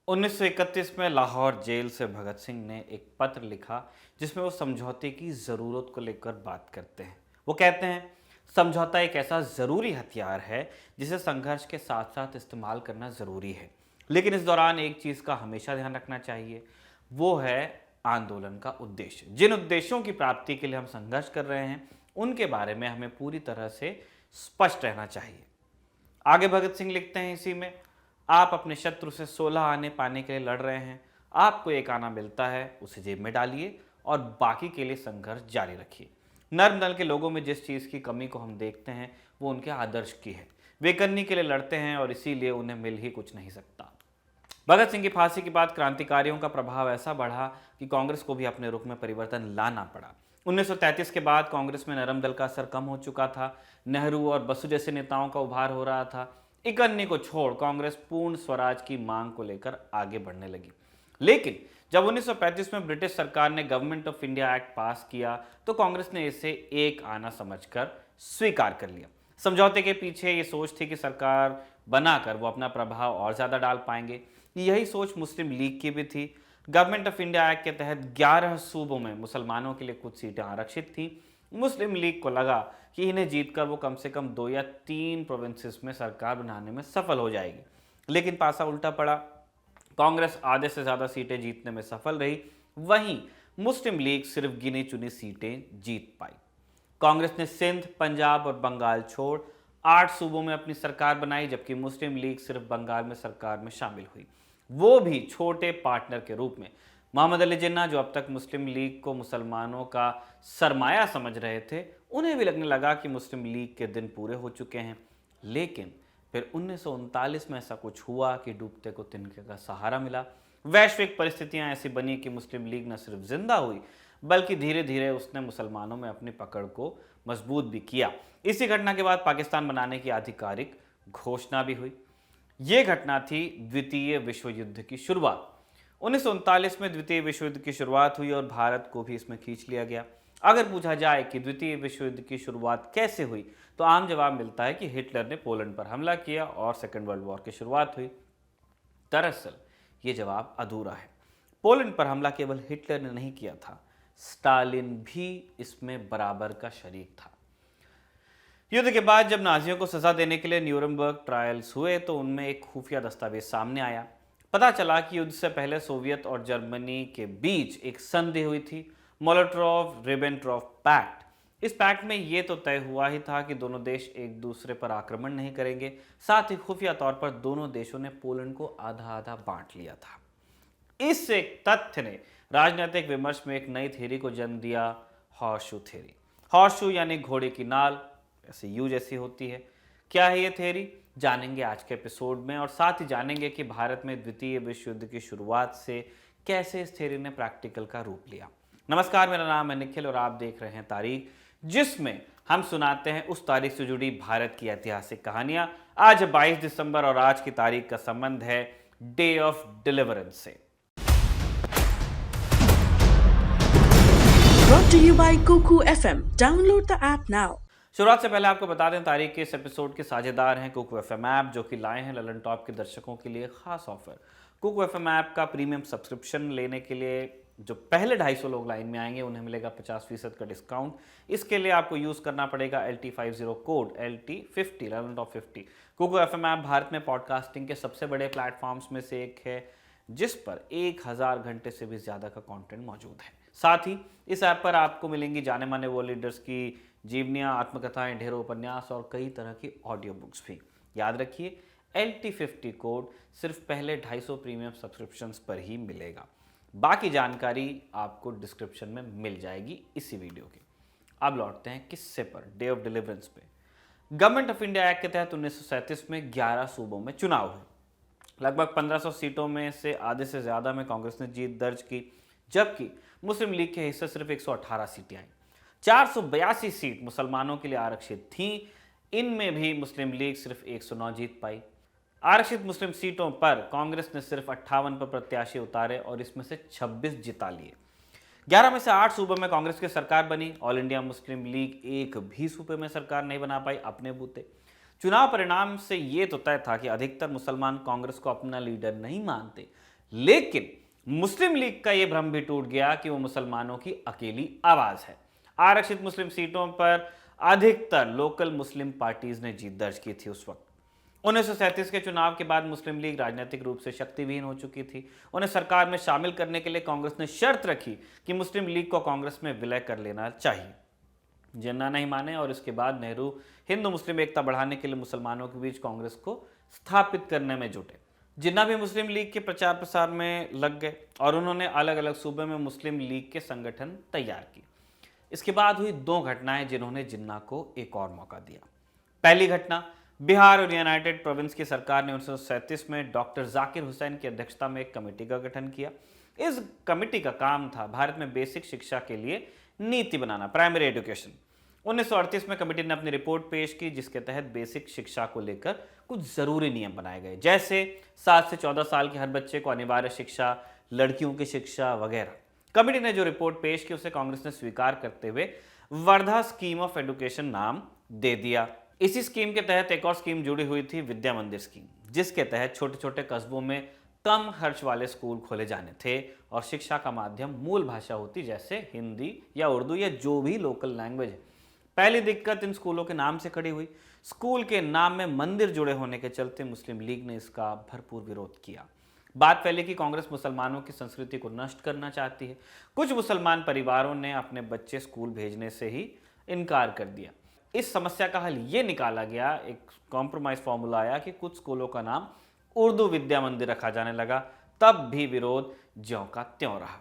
1931 में लाहौर जेल से भगत सिंह ने एक पत्र लिखा जिसमें वो समझौते की ज़रूरत को लेकर बात करते हैं। वो कहते हैं, समझौता एक ऐसा ज़रूरी हथियार है जिसे संघर्ष के साथ साथ इस्तेमाल करना ज़रूरी है, लेकिन इस दौरान एक चीज़ का हमेशा ध्यान रखना चाहिए। वो है आंदोलन का उद्देश्य। जिन उद्देश्यों की प्राप्ति के लिए हम संघर्ष कर रहे हैं उनके बारे में हमें पूरी तरह से स्पष्ट रहना चाहिए। आगे भगत सिंह लिखते हैं इसी में, आप अपने शत्रु से 16 आने पाने के लिए लड़ रहे हैं। आपको एक आना मिलता है, उसे जेब में डालिए और बाकी के लिए संघर्ष जारी रखिए। नर्म दल के लोगों में जिस चीज़ की कमी को हम देखते हैं वो उनके आदर्श की है। वे करने के लिए लड़ते हैं और इसीलिए उन्हें मिल ही कुछ नहीं सकता। भगत सिंह की फांसी के बाद क्रांतिकारियों का प्रभाव ऐसा बढ़ा कि कांग्रेस को भी अपने रुख में परिवर्तन लाना पड़ा। 1933 के बाद कांग्रेस में नरम दल का असर कम हो चुका था। नेहरू और बसु जैसे नेताओं का उभार हो रहा था। इकन्नी को छोड़ कांग्रेस पूर्ण स्वराज की मांग को लेकर आगे बढ़ने लगी। लेकिन जब 1935 में ब्रिटिश सरकार ने गवर्नमेंट ऑफ इंडिया एक्ट पास किया तो कांग्रेस ने इसे एक आना समझकर स्वीकार कर लिया। समझौते के पीछे ये सोच थी कि सरकार बनाकर वो अपना प्रभाव और ज्यादा डाल पाएंगे। यही सोच मुस्लिम लीग की भी थी। गवर्नमेंट ऑफ इंडिया एक्ट के तहत 11 सूबों में मुसलमानों के लिए कुछ सीटें आरक्षित थीं। मुस्लिम लीग को लगा कि इन्हें जीतकर वो कम से कम 2 या 3 प्रोविंसेस में सरकार बनाने में सफल हो जाएगी। लेकिन पासा उल्टा पड़ा। कांग्रेस आधे से ज़्यादा सीटें जीतने में सफल रही, वहीं मुस्लिम लीग सिर्फ गिनी चुनी सीटें जीत पाई। कांग्रेस ने सिंध, पंजाब और बंगाल छोड़ 8 सूबों में अपनी सरकार बनाई, जबकि मुस्लिम लीग सिर्फ बंगाल में सरकार में शामिल हुई, वो भी छोटे पार्टनर के रूप में। मोहम्मद अली जिन्ना, जो अब तक मुस्लिम लीग को मुसलमानों का सरमाया समझ रहे थे, उन्हें भी लगने लगा कि मुस्लिम लीग के दिन पूरे हो चुके हैं। लेकिन फिर 1939 में ऐसा कुछ हुआ कि डूबते को तिनके का सहारा मिला। वैश्विक परिस्थितियां ऐसी बनी कि मुस्लिम लीग न सिर्फ जिंदा हुई बल्कि धीरे धीरे उसने मुसलमानों में अपनी पकड़ को मजबूत भी किया। इसी घटना के बाद पाकिस्तान बनाने की आधिकारिक घोषणा भी हुई। ये घटना थी द्वितीय विश्व युद्ध की शुरुआत। 1939 में द्वितीय विश्व युद्ध की शुरुआत हुई और भारत को भी इसमें खींच लिया गया। अगर पूछा जाए कि द्वितीय विश्व युद्ध की शुरुआत कैसे हुई तो आम जवाब मिलता है कि हिटलर ने पोलैंड पर हमला किया और सेकेंड वर्ल्ड वॉर की शुरुआत हुई। दरअसल ये जवाब अधूरा है। पोलैंड पर हमला केवल हिटलर ने नहीं किया था, स्टालिन भी इसमें बराबर का शरीक था। युद्ध के बाद जब नाजियों को सजा देने के लिए न्यूरमबर्ग ट्रायल्स हुए तो उनमें एक खुफिया दस्तावेज सामने आया। पता चला कि युद्ध से पहले सोवियत और जर्मनी के बीच एक संधि हुई थी, मोलोटोव रिबेंट्रोप पैक्ट। इस पैक्ट में यह तो तय हुआ ही था कि दोनों देश एक दूसरे पर आक्रमण नहीं करेंगे। साथ ही खुफिया तौर पर दोनों देशों ने पोलैंड को आधा आधा बांट लिया था। इस एक तथ्य ने राजनीतिक विमर्श में एक नई थ्योरी को जन्म दिया, हॉर्सशू थ्योरी। हॉर्सशू यानी घोड़े की नाल, ऐसे यू जैसी होती है। क्या है ये थ्योरी, जानेंगे आज के एपिसोड में, और साथ ही जानेंगे कि भारत में द्वितीय विश्व युद्ध की शुरुआत से कैसे इस थ्योरी ने प्रैक्टिकल का रूप लिया। नमस्कार, मेरा नाम है निखिल और आप देख रहे हैं तारीख, जिसमें हम सुनाते हैं उस तारीख से जुड़ी भारत की ऐतिहासिक कहानियां। आज 22 दिसंबर और आज की तारीख का संबंध है डे ऑफ डिलीवरेंस से। Brought to you by Kuku FM. Download the app now. शुरुआत से पहले आपको बता दें, तारीख के इस एपिसोड के साझेदार हैं कुकू एफएम ऐप, जो कि लाए हैं ललन टॉप के दर्शकों के लिए खास ऑफर। कुकू एफएम ऐप का प्रीमियम सब्सक्रिप्शन लेने के लिए जो पहले 250 लोग लाइन में आएंगे उन्हें मिलेगा 50% का डिस्काउंट। इसके लिए आपको यूज करना पड़ेगा LT50 code, LT50 Lalan top 50। Kuku FM app Bharat में पॉडकास्टिंग के सबसे बड़े प्लेटफॉर्म्स में से एक है, जिस पर 1000 घंटे से भी ज्यादा का कंटेंट मौजूद है। साथ ही इस ऐप पर आपको मिलेंगी जाने माने वर्ल्ड लीडर्स की जीवनियाँ, आत्मकथाएं, ढेरों उपन्यास और कई तरह की ऑडियो बुक्स भी। याद रखिए, LT50 कोड सिर्फ पहले 250 प्रीमियम सब्सक्रिप्शंस पर ही मिलेगा। बाकी जानकारी आपको डिस्क्रिप्शन में मिल जाएगी इसी वीडियो के। अब लौटते हैं किस्से पर, डे ऑफ डिलीवरेंस पे। गवर्नमेंट ऑफ इंडिया एक्ट के तहत 1937 में 11 सूबों में चुनाव हुए। लगभग 1500 सीटों में से आधे से ज्यादा में कांग्रेस ने जीत दर्ज की, जबकि मुस्लिम लीग के हिस्से सिर्फ 118 सीटें आई। 482 सीट मुसलमानों के लिए आरक्षित थीं। इनमें भी मुस्लिम लीग सिर्फ 109 जीत पाई। आरक्षित मुस्लिम सीटों पर कांग्रेस ने सिर्फ 58 पर प्रत्याशी उतारे और इसमें से 26 जिता लिए। 11 में से 8 सूबों में कांग्रेस की सरकार बनी। ऑल इंडिया मुस्लिम लीग एक भी सूबे में सरकार नहीं बना पाई अपने बूते। चुनाव परिणाम से ये तो तय था कि अधिकतर मुसलमान कांग्रेस को अपना लीडर नहीं मानते, लेकिन मुस्लिम लीग का यह भ्रम भी टूट गया कि वो मुसलमानों की अकेली आवाज है। आरक्षित मुस्लिम सीटों पर अधिकतर लोकल मुस्लिम पार्टीज ने जीत दर्ज की थी। उस वक्त 1937 के चुनाव के बाद मुस्लिम लीग राजनीतिक रूप से शक्तिहीन हो चुकी थी। उन्हें सरकार में शामिल करने के लिए कांग्रेस ने शर्त रखी कि मुस्लिम लीग को कांग्रेस में विलय कर लेना चाहिए। जिन्ना नहीं माने और इसके बाद नेहरू हिंदू मुस्लिम एकता बढ़ाने के लिए मुसलमानों के बीच कांग्रेस को स्थापित करने में जुटे। जिन्ना भी मुस्लिम लीग के प्रचार प्रसार में लग गए और उन्होंने अलग अलग सूबे में मुस्लिम लीग के संगठन तैयार किए। इसके बाद हुई दो घटनाएं जिन्होंने जिन्ना को एक और मौका दिया। पहली घटना, बिहार और यूनाइटेड प्रोविंस की सरकार ने 1937 में डॉक्टर जाकिर हुसैन की अध्यक्षता में एक कमेटी का गठन किया। इस कमेटी का काम था भारत में बेसिक शिक्षा के लिए नीति बनाना, प्राइमरी एजुकेशन। 1938 में कमेटी ने अपनी रिपोर्ट पेश की, जिसके तहत बेसिक शिक्षा को लेकर कुछ जरूरी नियम बनाए गए, जैसे 7 से 14 साल के हर बच्चे को अनिवार्य शिक्षा, लड़कियों की शिक्षा वगैरह। कमेटी ने जो रिपोर्ट पेश की उसे कांग्रेस ने स्वीकार करते हुए वर्धा स्कीम ऑफ एजुकेशन नाम दे दिया। इसी स्कीम के तहत एक और स्कीम जुड़ी हुई थी, विद्या मंदिर स्कीम, जिसके तहत छोटे छोटे कस्बों में कम खर्च वाले स्कूल खोले जाने थे और शिक्षा का माध्यम मूल भाषा होती, जैसे हिंदी या उर्दू या जो भी लोकल लैंग्वेज है। पहली दिक्कत इन स्कूलों के नाम से खड़ी हुई। स्कूल के नाम में मंदिर जुड़े होने के चलते मुस्लिम लीग ने इसका भरपूर विरोध किया। बात फैली कि कांग्रेस मुसलमानों की संस्कृति को नष्ट करना चाहती है। कुछ मुसलमान परिवारों ने अपने बच्चे स्कूल भेजने से ही इनकार कर दिया। इस समस्या का हल ये निकाला गया, एक कॉम्प्रोमाइज फॉर्मूला आया कि कुछ स्कूलों का नाम उर्दू विद्या मंदिर रखा जाने लगा। तब भी विरोध ज्यों का त्यों रहा।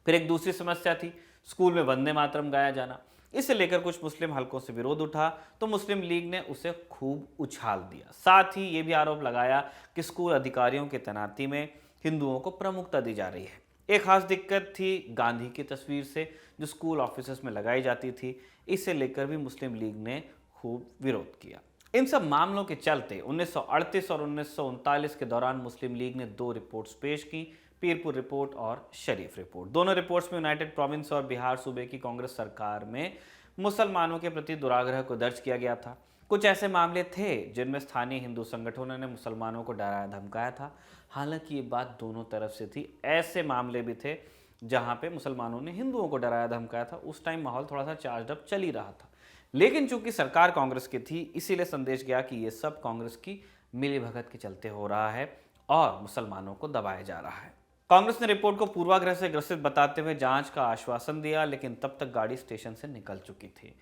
फिर एक दूसरी समस्या थी, स्कूल में वंदे मातरम गाया जाना। इसे लेकर कुछ मुस्लिम हलकों से विरोध उठा तो मुस्लिम लीग ने उसे खूब उछाल दिया। साथ ही ये भी आरोप लगाया कि स्कूल अधिकारियों की तैनाती में हिंदुओं को प्रमुखता दी जा रही है। एक खास दिक्कत थी गांधी की तस्वीर से जो स्कूल ऑफिसेस में लगाई जाती थी। इसे लेकर भी मुस्लिम लीग ने खूब विरोध किया। इन सब मामलों के चलते 1938 और 1939 के दौरान मुस्लिम लीग ने दो रिपोर्ट्स पेश की, पीरपुर रिपोर्ट और शरीफ रिपोर्ट। दोनों रिपोर्ट्स में यूनाइटेड प्रोविंस और बिहार सूबे की कांग्रेस सरकार में मुसलमानों के प्रति दुराग्रह को दर्ज किया गया था। कुछ ऐसे मामले थे जिनमें स्थानीय हिंदू संगठनों ने मुसलमानों को डराया धमकाया था। हालांकि ये बात दोनों तरफ से थी। ऐसे मामले भी थे जहां पे मुसलमानों ने हिंदुओं को डराया धमकाया था। उस टाइम माहौल थोड़ा सा चार्ज अप चल ही रहा था, लेकिन चूंकि सरकार कांग्रेस की थी, इसीलिए संदेश गया कि ये सब कांग्रेस की मिलीभगत के चलते हो रहा है और मुसलमानों को दबाया जा रहा है। कांग्रेस ने रिपोर्ट को पूर्वाग्रह से ग्रसित बताते हुए जांच का आश्वासन दिया, लेकिन तब तक गाड़ी स्टेशन से निकल चुकी थी।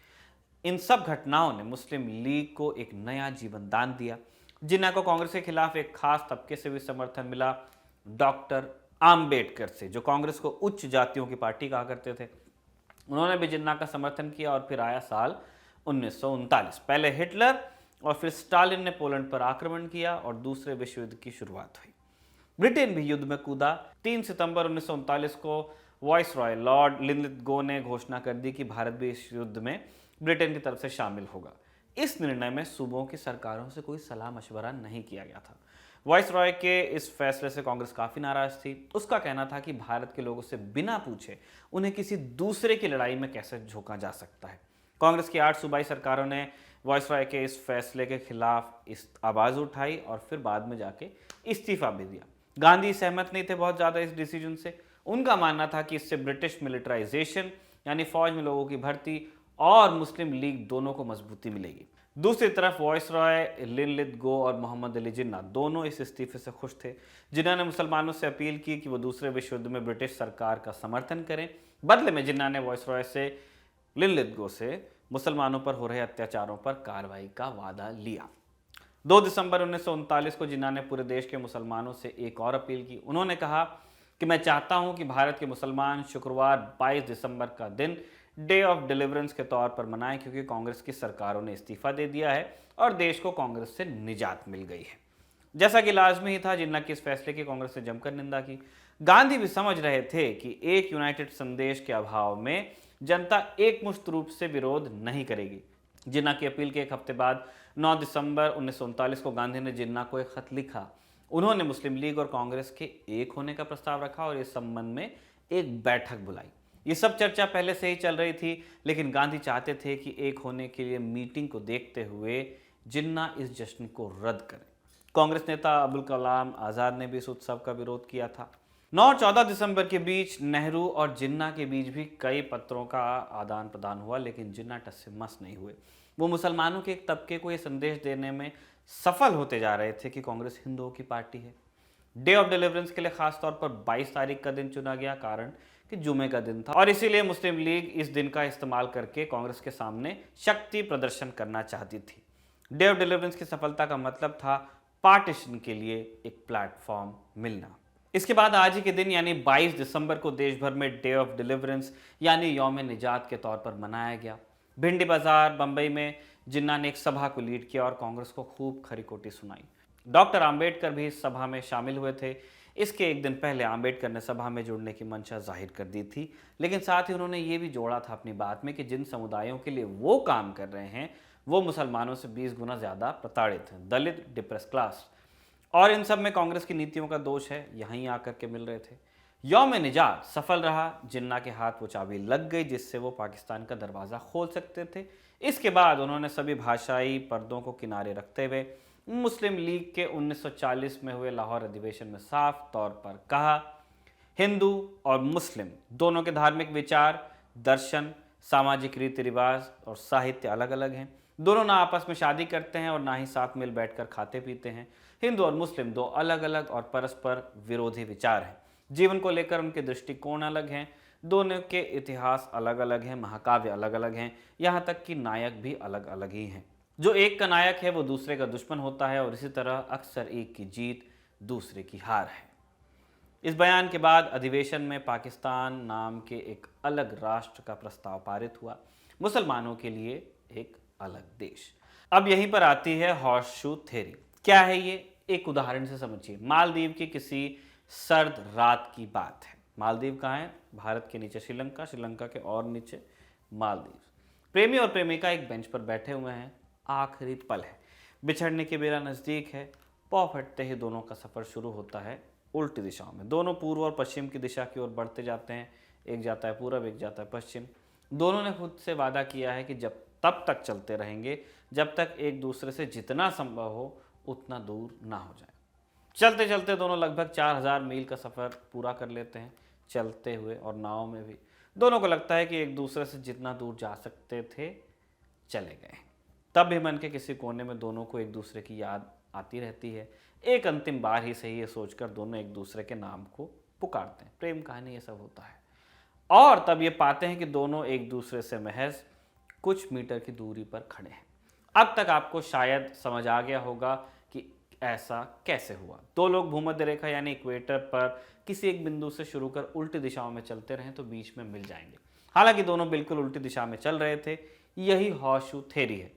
इन सब घटनाओं ने मुस्लिम लीग को एक नया जीवन दान दिया। जिन्ना को कांग्रेस के खिलाफ एक खास तबके से भी समर्थन मिला, डॉक्टर आम्बेडकर से, जो कांग्रेस को उच्च जातियों की पार्टी कहा करते थे। उन्होंने भी जिन्ना का समर्थन किया और फिर आया साल 1939। पहले हिटलर और फिर स्टालिन ने पोलैंड पर आक्रमण किया और दूसरे विश्व युद्ध की शुरुआत हुई। ब्रिटेन भी युद्ध में कूदा। 3 सितंबर 1939 को वाइसरॉय लॉर्ड लिनलिथगो ने घोषणा कर दी कि भारत भी इस युद्ध में ब्रिटेन की तरफ से शामिल होगा। इस निर्णय में सूबों की सरकारों से कोई सलाह मशवरा नहीं किया गया था। वाइसरॉय के इस फैसले से कांग्रेस काफी नाराज थी। उसका कहना था कि भारत के लोगों से बिना पूछे उन्हें किसी दूसरे की लड़ाई में कैसे झोंका जा सकता है। कांग्रेस की 8 सूबाई सरकारों ने वाइसरॉय के इस फैसले के खिलाफ इस आवाज उठाई और फिर बाद में जाके इस्तीफा भी दिया। गांधी सहमत नहीं थे बहुत ज्यादा इस डिसीजन से। उनका मानना था कि इससे ब्रिटिश मिलिटराइजेशन यानी फौज में लोगों की भर्ती और मुस्लिम लीग दोनों को मजबूती मिलेगी। दूसरी तरफ वाइसरॉय, लिनलिथगो और मोहम्मद अली जिन्ना दोनों इस इस्तीफे से खुश थे। जिन्ना ने मुसलमानों से अपील की कि वो दूसरे विश्व युद्ध में ब्रिटिश सरकार का समर्थन करें। बदले में जिन्ना ने वाइसरॉय से, लिनलिथगो से मुसलमानों पर हो रहे अत्याचारों पर कार्रवाई का वादा लिया। 2 दिसंबर 1939 को जिन्ना ने पूरे देश के मुसलमानों से एक और अपील की। उन्होंने कहा कि मैं चाहता हूं कि भारत के मुसलमान शुक्रवार 22 दिसंबर का दिन डे ऑफ डिलीवरेंस के तौर पर मनाएं, क्योंकि कांग्रेस की सरकारों ने इस्तीफा दे दिया है और देश को कांग्रेस से निजात मिल गई है। जैसा कि लाजमी ही था, जिन्ना की इस फैसले की कांग्रेस ने जमकर निंदा की। गांधी भी समझ रहे थे कि एक यूनाइटेड संदेश के अभाव में जनता एकमुश्त रूप से विरोध नहीं करेगी। जिन्ना की अपील के एक हफ्ते बाद 9 दिसंबर 1939 को गांधी ने जिन्ना को एक खत लिखा। उन्होंने मुस्लिम लीग और कांग्रेस के एक होने का प्रस्ताव रखा और इस संबंध में एक बैठक बुलाई। ये सब चर्चा पहले से ही चल रही थी, लेकिन गांधी चाहते थे कि एक होने के लिए मीटिंग को देखते हुए जिन्ना इस जश्न को रद्द करें। कांग्रेस नेता अबुल कलाम आज़ाद ने भी इस उत्सव का विरोध किया था। 9 और 14 दिसंबर के बीच नेहरू और जिन्ना के बीच भी कई पत्रों का आदान प्रदान हुआ, लेकिन जिन्ना टस से मस नहीं हुए। वो मुसलमानों के एक तबके को ये संदेश देने में सफल होते जा रहे थे कि कांग्रेस हिंदुओं की पार्टी है। डे ऑफ डिलीवरेंस के लिए खास तौर पर 22 तारीख का दिन चुना गया, कारण कि जुमे का दिन था और इसीलिए मुस्लिम लीग इस दिन का इस्तेमाल करके कांग्रेस के सामने शक्ति प्रदर्शन करना चाहती थी। डे ऑफ डिलीवरेंस की सफलता का मतलब था पार्टीशन के लिए एक प्लेटफॉर्म मिलना। इसके बाद आज ही के दिन यानी 22 दिसंबर को देश भर में डे ऑफ डिलीवरेंस यानी यौम निजात के तौर पर मनाया गया। भिंडी बाजार बंबई में जिन्ना ने एक सभा को लीड किया और कांग्रेस को खूब खरी-खोटी सुनाई। डॉक्टर आंबेडकर भी इस सभा में शामिल हुए थे। इसके एक दिन पहले आंबेडकर ने सभा में जुड़ने की मंशा जाहिर कर दी थी, लेकिन साथ ही उन्होंने ये भी जोड़ा था अपनी बात में कि जिन समुदायों के लिए वो काम कर रहे हैं वो मुसलमानों से 20 गुना ज़्यादा प्रताड़ित हैं, दलित, डिप्रेस क्लास। और इन सब में कांग्रेस की नीतियों का दोष है, यहीं आकर के मिल रहे थे। यौम निजात सफल रहा, जिन्ना के हाथ वो चाबी लग गई जिससे वो पाकिस्तान का दरवाज़ा खोल सकते थे। इसके बाद उन्होंने सभी भाषाई पर्दों को किनारे रखते हुए मुस्लिम लीग के 1940 में हुए लाहौर अधिवेशन में साफ तौर पर कहा, हिंदू और मुस्लिम दोनों के धार्मिक विचार, दर्शन, सामाजिक रीति रिवाज और साहित्य अलग अलग हैं। दोनों ना आपस में शादी करते हैं और ना ही साथ मिल बैठकर खाते पीते हैं। हिंदू और मुस्लिम दो अलग अलग और परस्पर विरोधी विचार हैं। जीवन को लेकर उनके दृष्टिकोण अलग हैं। दोनों के इतिहास अलग अलग हैं, महाकाव्य अलग अलग हैं, यहाँ तक कि नायक भी अलग अलग ही हैं। जो एक का नायक है वो दूसरे का दुश्मन होता है और इसी तरह अक्सर एक की जीत दूसरे की हार है। इस बयान के बाद अधिवेशन में पाकिस्तान नाम के एक अलग राष्ट्र का प्रस्ताव पारित हुआ, मुसलमानों के लिए एक अलग देश। अब यहीं पर आती है हॉर्स शू थ्योरी। क्या है ये? एक उदाहरण से समझिए। मालदीव की किसी सर्द रात की बात है। मालदीव कहाँ है? भारत के नीचे श्रीलंका, श्रीलंका के और नीचे मालदीव। प्रेमी और प्रेमिका एक बेंच पर बैठे हुए हैं। आखिरी पल है, बिछड़ने की बेला नज़दीक है। पौ फटते ही दोनों का सफ़र शुरू होता है उल्टी दिशाओं में। दोनों पूर्व और पश्चिम की दिशा की ओर बढ़ते जाते हैं। एक जाता है पूरब, एक जाता है पश्चिम। दोनों ने खुद से वादा किया है कि जब तब तक चलते रहेंगे जब तक एक दूसरे से जितना संभव हो उतना दूर ना हो जाए। चलते चलते दोनों लगभग 4000 मील का सफ़र पूरा कर लेते हैं, चलते हुए और नाव में भी। दोनों को लगता है कि एक दूसरे से जितना दूर जा सकते थे चले गए। तब भी मन के किसी कोने में दोनों को एक दूसरे की याद आती रहती है। एक अंतिम बार ही सही ये सोचकर दोनों एक दूसरे के नाम को पुकारते हैं। प्रेम कहानी ये सब होता है। और तब ये पाते हैं कि दोनों एक दूसरे से महज कुछ मीटर की दूरी पर खड़े हैं। अब तक आपको शायद समझ आ गया होगा कि ऐसा कैसे हुआ। दो लोग भूमध्य रेखा यानी इक्वेटर पर किसी एक बिंदु से शुरू कर उल्टी दिशाओं में चलते रहें तो बीच में मिल जाएंगे। हालांकि दोनों बिल्कुल उल्टी दिशा में चल रहे थे। यही हॉर्स शू थ्योरी है।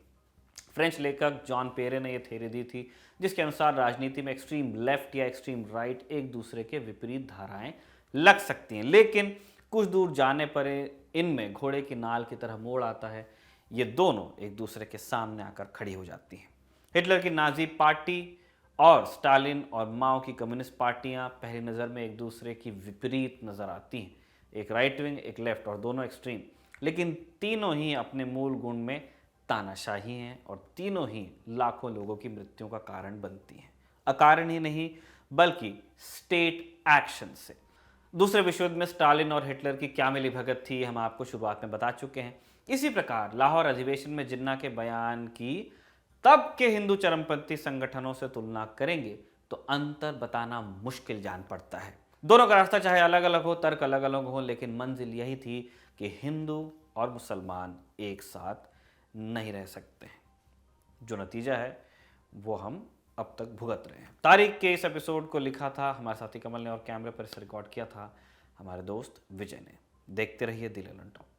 फ्रेंच लेखक जॉन पेरे ने यह थ्योरी दी थी, जिसके अनुसार राजनीति में एक्सट्रीम लेफ्ट या एक्सट्रीम राइट एक दूसरे के विपरीत धाराएं लग सकती हैं, लेकिन कुछ दूर जाने पर इनमें घोड़े की नाल की तरह मोड़ आता है। ये दोनों एक दूसरे के सामने आकर खड़ी हो जाती हैं। हिटलर की नाजी पार्टी और स्टालिन और माओ की कम्युनिस्ट पार्टियां पहली नज़र में एक दूसरे की विपरीत नज़र आती हैं। एक राइट विंग, एक लेफ्ट और दोनों एक्सट्रीम, लेकिन तीनों ही अपने मूल गुण में तानाशाही हैं और तीनों ही लाखों लोगों की मृत्यु का कारण बनती हैं। अकारण ही नहीं बल्कि स्टेट एक्शन से। दूसरे विश्व युद्ध में स्टालिन और हिटलर की क्या मिलीभगत थी हम आपको शुरुआत में बता चुके हैं। इसी प्रकार लाहौर अधिवेशन में जिन्ना के बयान की तब के हिंदू चरमपंथी संगठनों से तुलना करेंगे तो अंतर बताना मुश्किल जान पड़ता है। दोनों का रास्ता चाहे अलग अलग हो, तर्क अलग अलग हो, लेकिन मंजिल यही थी कि हिंदू और मुसलमान एक साथ नहीं रह सकते हैं। जो नतीजा है वो हम अब तक भुगत रहे हैं। तारीख के इस एपिसोड को लिखा था हमारे साथी कमल ने और कैमरे पर इसे रिकॉर्ड किया था हमारे दोस्त विजय ने। देखते रहिए दिल एलन टॉक।